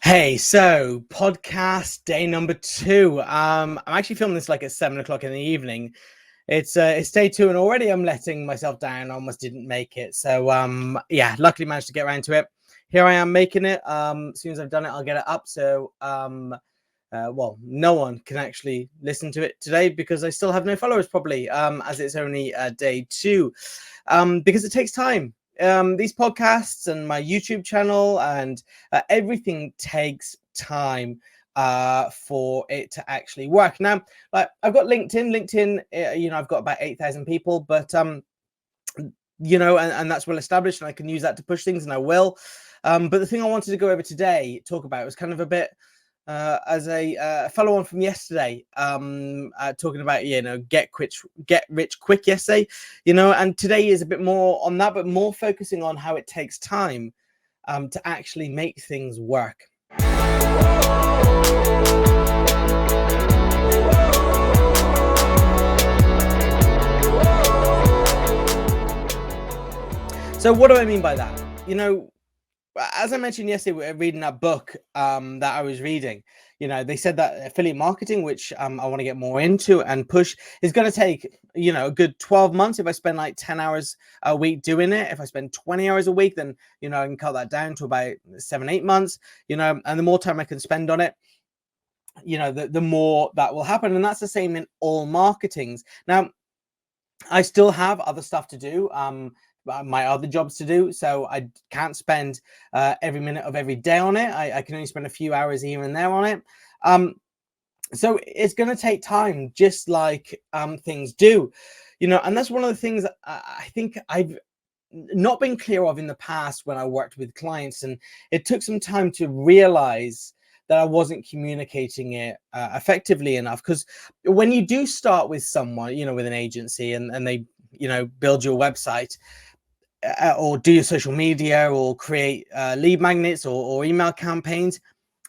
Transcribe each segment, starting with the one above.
Hey, so podcast day number 2. I'm actually filming this like at 7 o'clock in the evening. It's day 2, and already I'm letting myself down. I almost didn't make it. So yeah, luckily managed to get around to it. Here I am making it. As soon as I've done it, I'll get it up. So well, no one can actually listen to it today because I still have no followers, probably, as it's only day 2, because it takes time. These podcasts and my YouTube channel and everything takes time for it to actually work. Now, like, I've got LinkedIn, I've got about 8,000 people, but and that's well established, and I can use that to push things, and I will. But the thing I wanted to go over today, talk about, was kind of a bit as a follow on from yesterday, talking about get rich quick yesterday, and today is a bit more on that, but more focusing on how it takes time to actually make things work. So what do I mean by that? As I mentioned yesterday, we're reading that book that I was reading. They said that affiliate marketing, which I want to get more into and push, is going to take, a good 12 months if I spend like 10 hours a week doing it. If I spend 20 hours a week, then, I can cut that down to about 7-8 months, and the more time I can spend on it, the more that will happen. And that's the same in all marketings. Now, I still have other stuff to do. My other jobs to do, so I can't spend every minute of every day on it. I can only spend a few hours here and there on it. So it's going to take time, just like things do, and that's one of the things I think I've not been clear of in the past when I worked with clients, and it took some time to realize that I wasn't communicating it effectively enough. Because when you do start with someone, with an agency, and they build your website, or do your social media, or create lead magnets, or email campaigns,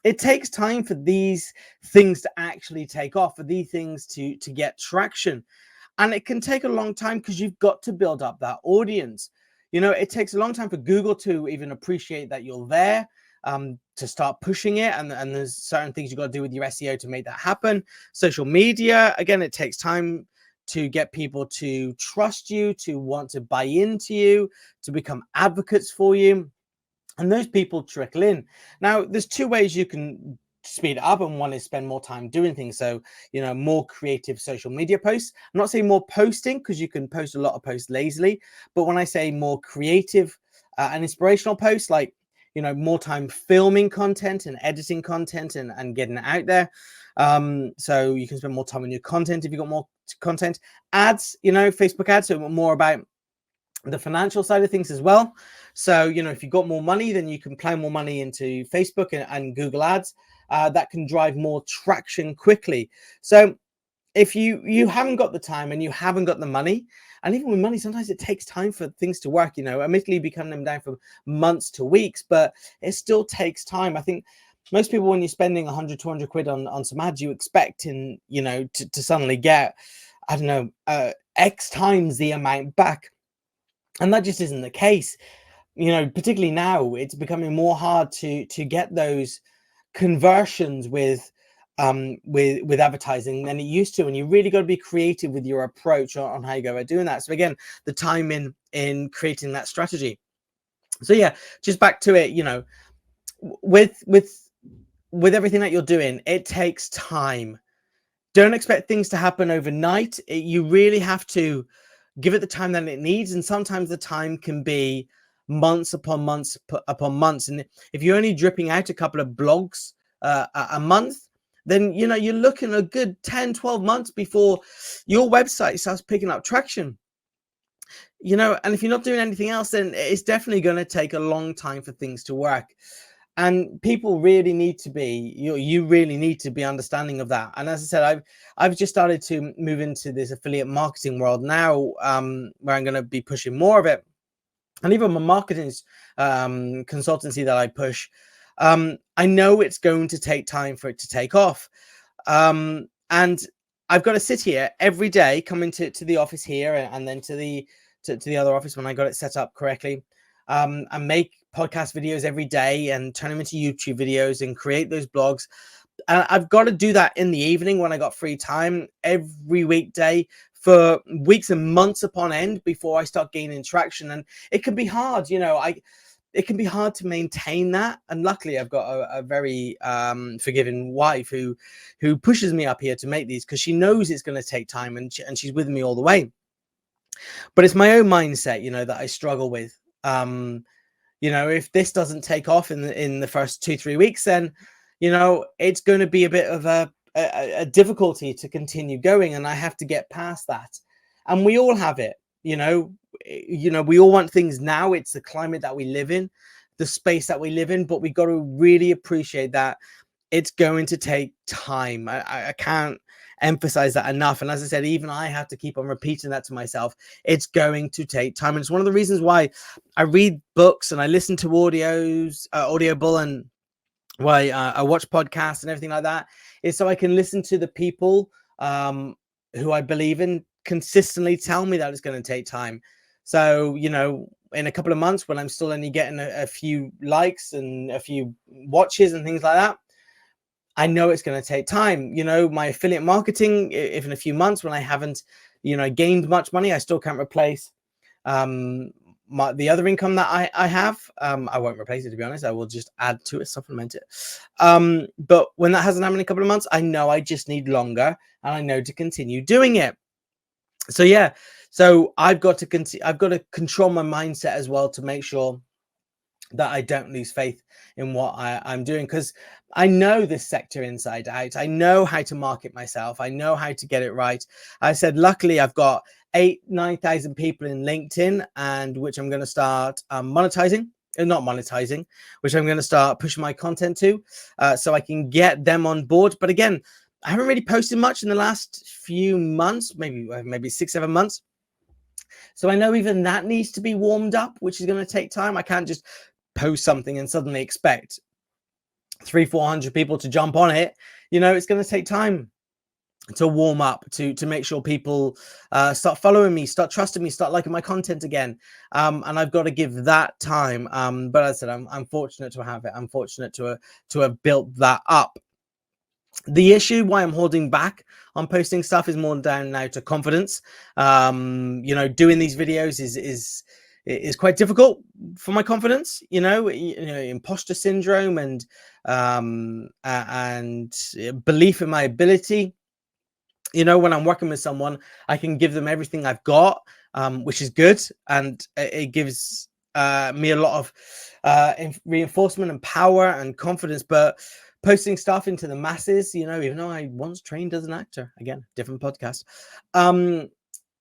it takes time for these things to actually take off, for these things to get traction. And it can take a long time because you've got to build up that audience. It takes a long time for Google to even appreciate that you're there, to start pushing it. And there's certain things you've got to do with your SEO to make that happen. Social media, again, it takes time to get people to trust you, to want to buy into you, to become advocates for you. And those people trickle in. Now, there's 2 ways you can speed it up, and one is spend more time doing things. So, more creative social media posts. I'm not saying more posting, because you can post a lot of posts lazily, but when I say more creative and inspirational posts, like, more time filming content and editing content and getting it out there. So you can spend more time on your content if you've got more content. Ads, Facebook ads, so more about the financial side of things as well. So, if you've got more money, then you can plow more money into Facebook and Google ads. That can drive more traction quickly. So if you haven't got the time and you haven't got the money, and even with money, sometimes it takes time for things to work, admittedly be cutting them down from months to weeks, but it still takes time. I think most people, when you're spending 100, 200 quid on some ads, you expect to suddenly get, I don't know, X times the amount back. And that just isn't the case. Particularly now, it's becoming more hard to get those conversions with advertising than it used to, and you really got to be creative with your approach on how you go about doing that. So again, the time in creating that strategy. So yeah, just back to it, with everything that you're doing, it takes time. Don't expect things to happen overnight. You really have to give it the time that it needs, and sometimes the time can be months upon months upon months. And if you're only dripping out a couple of blogs a month, then you're looking a good 10-12 months before your website starts picking up traction. And if you're not doing anything else, then it's definitely going to take a long time for things to work. And people really need to be, you really need to be understanding of that. And as I said, I've just started to move into this affiliate marketing world now, where I'm going to be pushing more of it. And even my marketing consultancy that I push, I know it's going to take time for it to take off. And I've got to sit here every day, come into the office here, and then to the other office when I got it set up correctly, and make podcast videos every day and turn them into YouTube videos and create those blogs. And I've got to do that in the evening when I got free time every weekday for weeks and months upon end before I start gaining traction. And it can be hard, it can be hard to maintain that. And luckily I've got a very forgiving wife who pushes me up here to make these, because she knows it's going to take time, and she's with me all the way. But it's my own mindset, that I struggle with. If this doesn't take off in the first 2-3 weeks, then it's going to be a bit of a difficulty to continue going, and I have to get past that. And we all have it. We all want things now. It's the climate that we live in, the space that we live in, but we got to really appreciate that it's going to take time. I can't emphasize that enough. And as I said, even I have to keep on repeating that to myself. It's going to take time. And it's one of the reasons why I read books and I listen to Audible, and why I watch podcasts and everything like that, is so I can listen to the people who I believe in consistently tell me that it's going to take time. So, in a couple of months, when I'm still only getting a few likes and a few watches and things like that, I know it's going to take time. My affiliate marketing, if in a few months when I haven't, gained much money, I still can't replace the other income that I have. I won't replace it, to be honest. I will just add to it, supplement it. But when that hasn't happened in a couple of months, I know I just need longer, and I know to continue doing it. So yeah, so I've got to control my mindset as well to make sure that I don't lose faith in what I'm doing, because I know this sector inside out. I know how to market myself. I know how to get it right. I said, luckily, I've got 9,000 people in LinkedIn, and which I'm going to start not monetizing, which I'm going to start pushing my content to, so I can get them on board. But again, I haven't really posted much in the last few months, maybe 6-7 months. So I know even that needs to be warmed up, which is going to take time. I can't just post something and suddenly expect 300-400 people to jump on it. It's going to take time to warm up, to make sure people start following me, start trusting me, start liking my content again. And I've got to give that time. But as I said, I'm fortunate to have it. I'm fortunate to have built that up. The issue why I'm holding back on posting stuff is more down now to confidence. Doing these videos is quite difficult for my confidence. Imposter syndrome and belief in my ability. When I'm working with someone, I can give them everything I've got, which is good, and it gives me a lot of reinforcement and power and confidence. But posting stuff into the masses, even though I once trained as an actor, again, different podcast,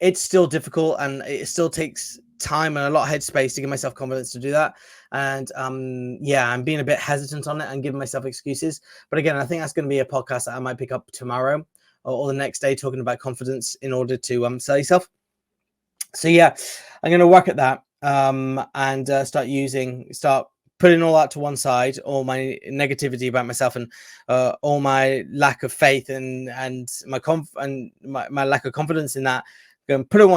it's still difficult, and it still takes time and a lot of headspace to give myself confidence to do that. And I'm being a bit hesitant on it and giving myself excuses. But again, I think that's going to be a podcast that I might pick up tomorrow or the next day, talking about confidence in order to sell yourself. So yeah, I'm going to work at that and start putting all that to one side, all my negativity about myself and all my lack of faith and my lack of confidence in that. I'm going to put it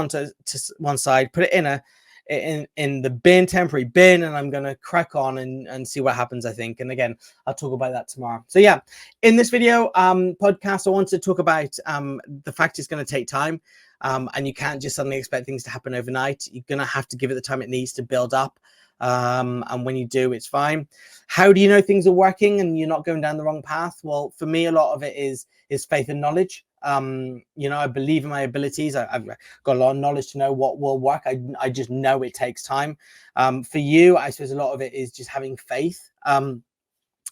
to one side, put it in the temporary bin, and I'm going to crack on and see what happens, I think. And again, I'll talk about that tomorrow. So yeah, in this video podcast, I want to talk about the fact it's going to take time, and you can't just suddenly expect things to happen overnight. You're going to have to give it the time it needs to build up. And when you do, it's fine. How do you know things are working and you're not going down the wrong path? Well, for me, a lot of it is faith and knowledge. I believe in my abilities. I've got a lot of knowledge to know what will work. I just know it takes time. For you, I suppose a lot of it is just having faith and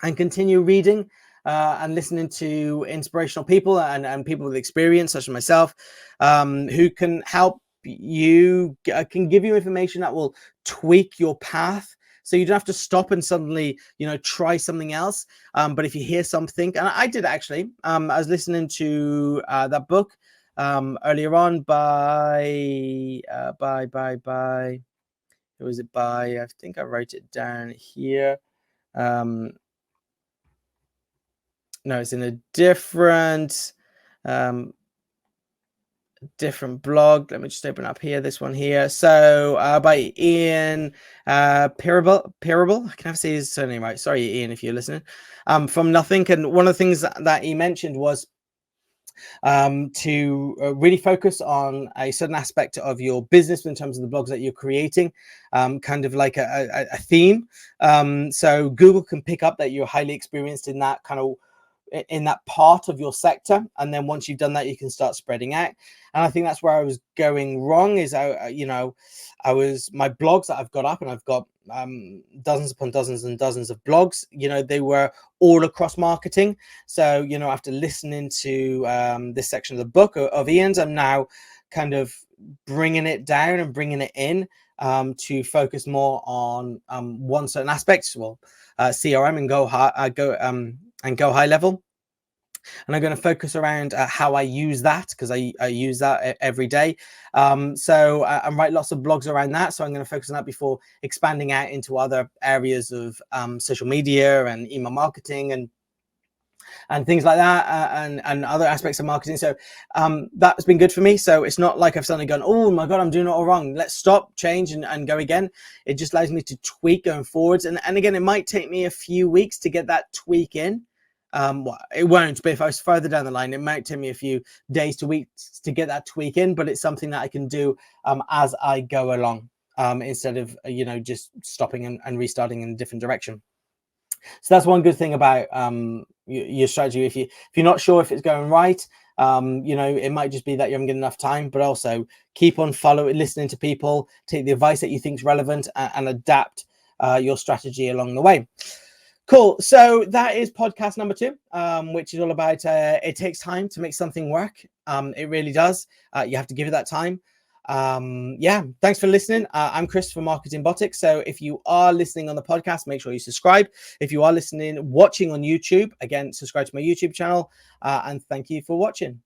continue reading and listening to inspirational people and people with experience, such as myself, who can help you, can give you information that will tweak your path. So you don't have to stop and suddenly, try something else. But if you hear something, and I did actually, I was listening to that book earlier on by, who was it by? I think I wrote it down here. No, it's in a different, different blog. Let me just open up here, this one here. So by Ian Pirable. I can never say his surname right. Sorry, Ian, if you're listening. From Nothing. And one of the things that he mentioned was to really focus on a certain aspect of your business in terms of the blogs that you're creating, kind of like a theme. So Google can pick up that you're highly experienced in that kind of in that part of your sector, and then once you've done that, you can start spreading out. And I think that's where I was going wrong. Is my blogs that I've got up, and I've got dozens upon dozens and dozens of blogs, they were all across marketing. So after listening to this section of the book of Ian's, I'm now kind of bringing it down and bringing it in to focus more on one certain aspect, CRM, and go high level. And I'm going to focus around how I use that, because I use that every day. So I write lots of blogs around that. So I'm going to focus on that before expanding out into other areas of social media and email marketing and things like that, and other aspects of marketing. So that's been good for me. So it's not like I've suddenly gone, oh my God, I'm doing it all wrong. Let's stop, change, and go again. It just allows me to tweak going forwards. And again, it might take me a few weeks to get that tweak in. It won't, but if I was further down the line, it might take me a few days to weeks to get that tweak in, but it's something that I can do as I go along, instead of just stopping and restarting in a different direction. So that's one good thing about your strategy. If you're not sure if it's going right, it might just be that you haven't got enough time, but also keep on listening to people, take the advice that you think is relevant, and adapt your strategy along the way. Cool. So that is podcast number 2, which is all about it takes time to make something work. It really does. You have to give it that time. Thanks for listening. I'm Chris from Marketing Botics. So if you are listening on the podcast, make sure you subscribe. If you are watching on YouTube, again, subscribe to my YouTube channel. And thank you for watching.